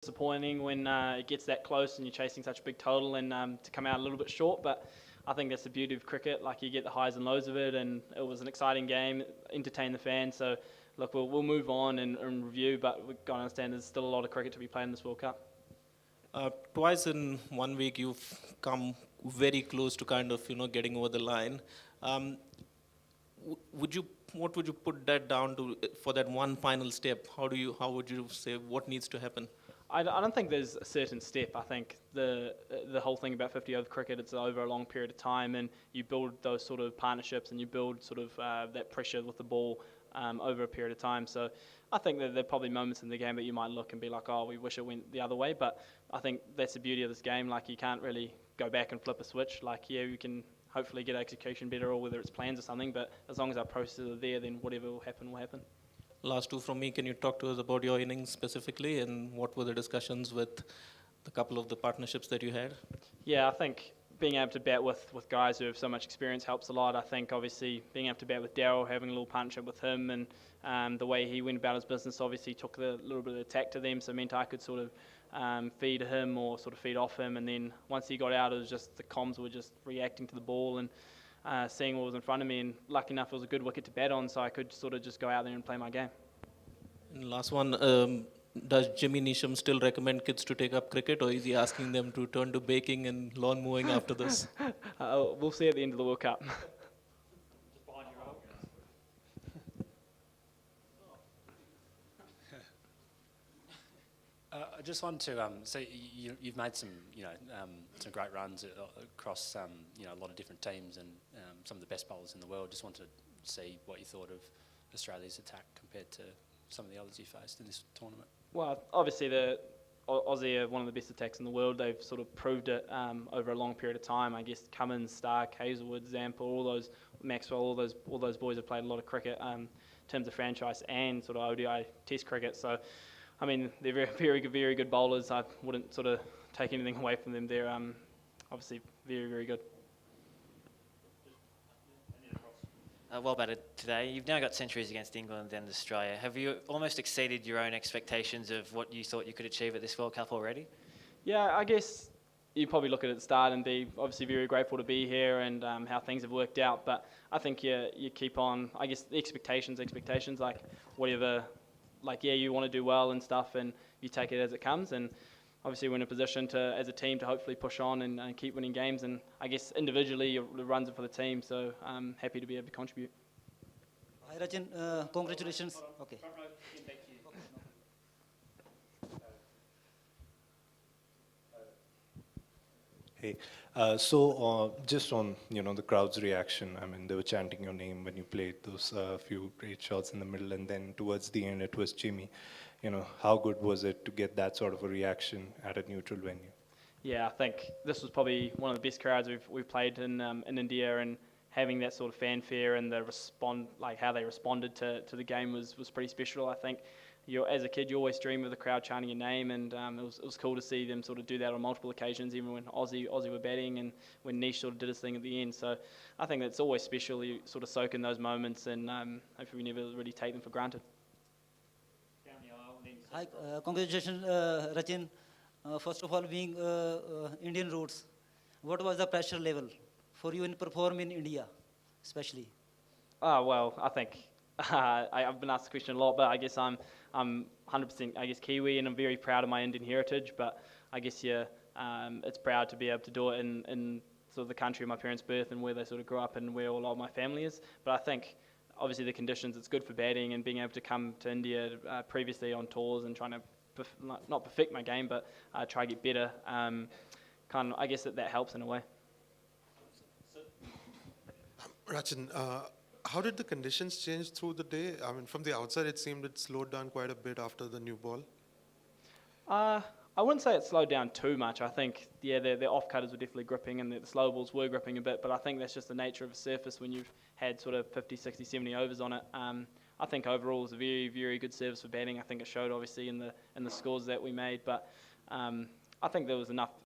disappointing when it gets that close and you're chasing such a big total and to come out a little bit short. But I think that's the beauty of cricket. Like, you get the highs and lows of it, and it was an exciting game, entertain the fans. So look, we'll move on and review, but we've got to understand there's still a lot of cricket to be played in this World Cup. Twice in 1 week, you've come very close to kind of getting over the line. Um, what would you put that down to for that one final step? How would you say what needs to happen? I don't think there's a certain step. I think the whole thing about 50 over cricket, it's over a long period of time, and you build those sort of partnerships and you build sort of that pressure with the ball over a period of time. So I think that there are probably moments in the game that you might look and be like, oh, we wish it went the other way. But I think that's the beauty of this game. Like, you can't really go back and flip a switch. Like, yeah, you can hopefully get execution better, or whether it's plans or something. But as long as our processes are there, then whatever will happen will happen. Last two from me. Can you talk to us about your innings specifically, and what were the discussions with the couple of the partnerships that you had? Yeah, I think being able to bat with guys who have so much experience helps a lot. I think obviously being able to bat with Daryl, having a little partnership with him, and the way he went about his business obviously took a little bit of attack to them, so it meant I could sort of feed him or sort of feed off him. And then once he got out, it was just the comms were just reacting to the ball and seeing what was in front of me. And lucky enough, it was a good wicket to bat on, so I could sort of just go out there and play my game. And last one, does Jimmy Neesham still recommend kids to take up cricket, or is he asking them to turn to baking and lawn mowing after this? We'll see at the end of the World Cup. I just want to say you've made some some great runs across a lot of different teams and some of the best bowlers in the world. Just want to see what you thought of Australia's attack compared to some of the others you faced in this tournament. Well, obviously the Aussie are one of the best attacks in the world. They've sort of proved it over a long period of time. I guess Cummins, Stark, Hazelwood, Zampa, all those, Maxwell, all those boys have played a lot of cricket in terms of franchise and sort of ODI Test cricket. So, I mean, they're very good bowlers. I wouldn't sort of take anything away from them. They're obviously very good. Well batted today. You've now got centuries against England and Australia. Have you almost exceeded your own expectations of what you thought you could achieve at this World Cup already? Yeah, I guess you probably look at it at the start and be obviously very grateful to be here and how things have worked out. But I think you keep on, I guess, the expectations, like whatever, like, yeah, you want to do well and stuff, and you take it as it comes. And obviously we're in a position to, as a team, to hopefully push on and keep winning games. And I guess individually it runs it for the team, so I'm happy to be able to contribute. Hi Rachin, congratulations. Okay. Hey, just on the crowd's reaction. I mean, they were chanting your name when you played those few great shots in the middle, and then towards the end it was Jimmy. How good was it to get that sort of a reaction at a neutral venue? Yeah, I think this was probably one of the best crowds we've played in India, and having that sort of fanfare and how they responded to the game was pretty special. I think as a kid, you always dream of the crowd chanting your name, and it was cool to see them sort of do that on multiple occasions, even when Aussie were batting and when Nish sort of did his thing at the end. So I think that's always special. You sort of soak in those moments, and hopefully we never really take them for granted. Hi, congratulations, Rachin. First of all, being Indian roots, what was the pressure level for you in perform in India, especially? Oh, well, I think I've been asked the question a lot, but I guess I'm 100% Kiwi, and I'm very proud of my Indian heritage. But I guess it's proud to be able to do it in sort of the country of my parents' birth and where they sort of grew up and where a lot of my family is. But I think obviously the conditions, it's good for batting, and being able to come to India previously on tours and trying to not perfect my game, but try to get better. I guess that helps in a way. Rachin, how did the conditions change through the day? I mean, from the outside, it seemed it slowed down quite a bit after the new ball. I wouldn't say it slowed down too much. I think, yeah, the off-cutters were definitely gripping and the slow balls were gripping a bit, but I think that's just the nature of a surface when you've had sort of 50, 60, 70 overs on it. I think overall it was a very good service for batting. I think it showed obviously in the scores that we made, but I think there was enough